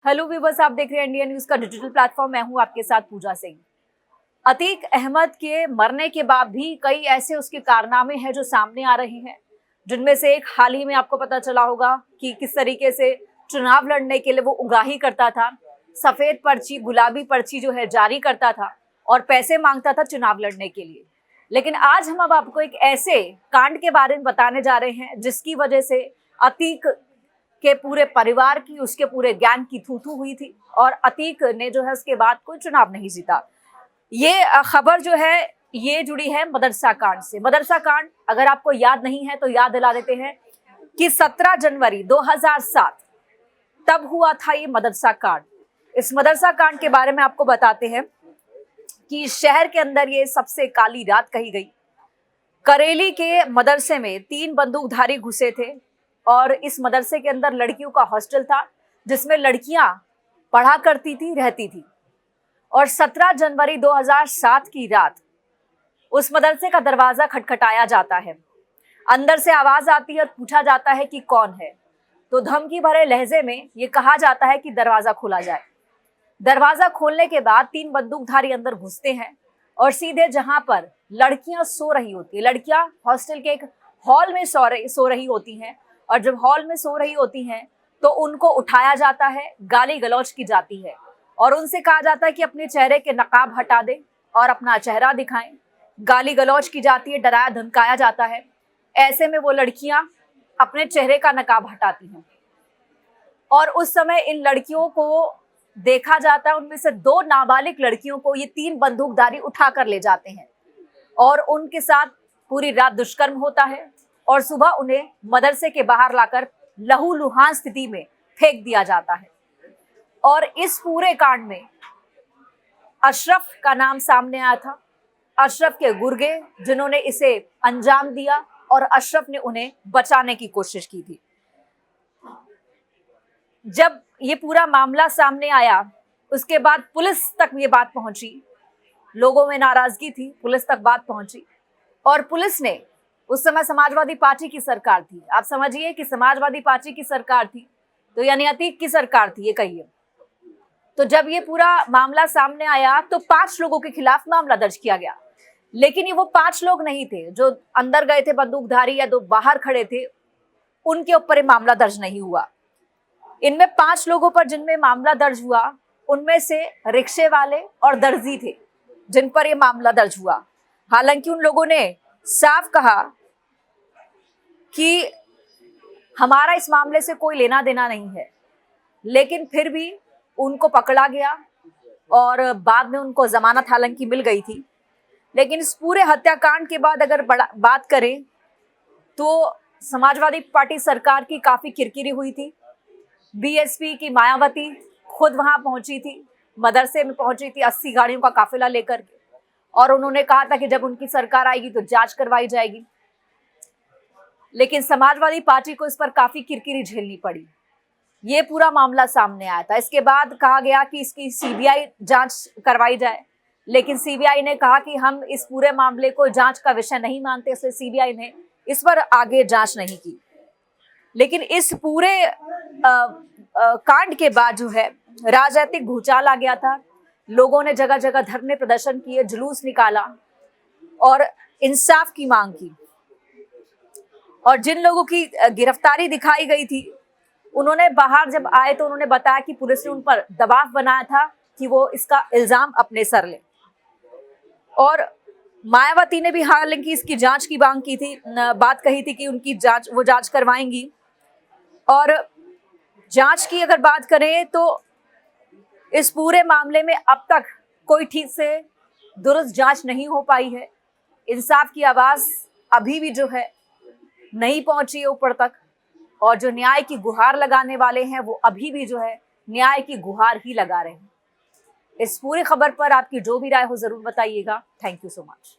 Hello viewers, आप देख रहे हैं इंडिया न्यूज का डिजिटल प्लेटफॉर्म। मैं हूं आपके साथ पूजा सिंह। अतीक अहमद के मरने के बाद भी कई ऐसे उसके कारनामे हैं जो सामने आ रहे हैं, जिनमें से एक हाल ही में आपको पता चला होगा कि किस तरीके से चुनाव लड़ने के लिए वो उगाही करता था, सफेद पर्ची गुलाबी पर्ची जो है जारी करता था और पैसे मांगता था चुनाव लड़ने के लिए। लेकिन आज हम अब आपको एक ऐसे कांड के बारे में बताने जा रहे हैं जिसकी वजह से अतीक के पूरे परिवार की, उसके पूरे गैंग की थू-थू हुई थी और अतीक ने जो है उसके बाद कोई चुनाव नहीं जीता। ये खबर जो है ये जुड़ी है मदरसा कांड से। मदरसा कांड अगर आपको याद नहीं है तो याद दिला देते हैं कि 17 जनवरी 2007 तब हुआ था ये मदरसा कांड। इस मदरसा कांड के बारे में आपको बताते हैं कि शहर के अंदर ये सबसे काली रात कही गई। करेली के मदरसे में 3 बंदूकधारी घुसे थे और इस मदरसे के अंदर लड़कियों का हॉस्टल था जिसमें लड़कियां पढ़ा करती थी, रहती थी। और 17 जनवरी 2007 की रात उस मदरसे का दरवाजा खटखटाया जाता है। अंदर से आवाज आती है और पूछा जाता है कि कौन है। तो धमकी भरे लहजे में ये कहा जाता है कि दरवाजा खोला जाए। दरवाजा खोलने के बाद 3 बंदूकधारी अंदर घुसते हैं और सीधे जहां पर लड़कियां सो रही होती है, लड़कियां हॉस्टल के एक हॉल में सो रही होती हैं, और जब हॉल में सो रही होती हैं तो उनको उठाया जाता है, गाली गलौज की जाती है और उनसे कहा जाता है कि अपने चेहरे के नकाब हटा दें और अपना चेहरा दिखाएं। गाली गलौज की जाती है, डराया धमकाया जाता है। ऐसे में वो लड़कियां अपने चेहरे का नकाब हटाती हैं और उस समय इन लड़कियों को देखा जाता है, उनमें से 2 नाबालिग लड़कियों को ये 3 बंदूकधारी उठा कर ले जाते हैं और उनके साथ पूरी रात दुष्कर्म होता है और सुबह उन्हें मदरसे के बाहर लाकर लहूलुहान स्थिति में फेंक दिया जाता है। और इस पूरे कांड में अशरफ का नाम सामने आया था। अशरफ के गुर्गे जिन्होंने इसे अंजाम दिया और अशरफ ने उन्हें बचाने की कोशिश की थी। जब ये पूरा मामला सामने आया उसके बाद पुलिस तक ये बात पहुंची, लोगों में नाराजगी थी, पुलिस तक बात पहुंची और पुलिस ने, उस समय समाजवादी पार्टी की सरकार थी, आप समझिए कि समाजवादी पार्टी की सरकार थी तो यानी अतीक की सरकार थी ये कहिए। तो जब ये पूरा मामला सामने आया तो 5 लोगों के खिलाफ मामला दर्ज किया गया, लेकिन ये वो 5 लोग नहीं थे जो अंदर गए थे बंदूकधारी या 2 बाहर खड़े थे, उनके ऊपर ये मामला दर्ज नहीं हुआ। इनमें 5 लोगों पर जिनमें मामला दर्ज हुआ उनमें से रिक्शे वाले और दर्जी थे जिन पर यह मामला दर्ज हुआ। हालांकि उन लोगों ने साफ कहा कि हमारा इस मामले से कोई लेना देना नहीं है, लेकिन फिर भी उनको पकड़ा गया और बाद में उनको जमानत हालांकि मिल गई थी। लेकिन इस पूरे हत्याकांड के बाद अगर बात करें तो समाजवादी पार्टी सरकार की काफी किरकिरी हुई थी। बीएसपी की मायावती खुद वहां पहुंची थी, मदरसे में पहुंची थी 80 गाड़ियों का काफिला लेकर के, और उन्होंने कहा था कि जब उनकी सरकार आएगी तो जांच करवाई जाएगी। लेकिन समाजवादी पार्टी को इस पर काफी किरकिरी झेलनी पड़ी। ये पूरा मामला सामने आया था। इसके बाद कहा गया कि इसकी सीबीआई जांच करवाई जाए, लेकिन सीबीआई ने कहा कि हम इस पूरे मामले को जांच का विषय नहीं मानते, इसलिए सीबीआई ने इस पर आगे जांच नहीं की। लेकिन इस पूरे कांड के बाद जो है राजनीतिक भूचाल आ गया था। लोगों ने जगह जगह धरने प्रदर्शन किए, जुलूस निकाला और इंसाफ की मांग की। और जिन लोगों की गिरफ्तारी दिखाई गई थी उन्होंने बाहर जब आए तो उन्होंने बताया कि पुलिस ने उन पर दबाव बनाया था कि वो इसका इल्जाम अपने सर लें। और मायावती ने भी हालांकि इसकी जांच की मांग की थी, बात कही थी कि उनकी वो जांच करवाएंगी। और जांच की अगर बात करें तो इस पूरे मामले में अब तक कोई ठीक से दुरुस्त जांच नहीं हो पाई है। इंसाफ की आवाज अभी भी जो है नहीं पहुंची है ऊपर तक, और जो न्याय की गुहार लगाने वाले हैं वो अभी भी जो है न्याय की गुहार ही लगा रहे हैं। इस पूरी खबर पर आपकी जो भी राय हो जरूर बताइएगा। Thank you so much.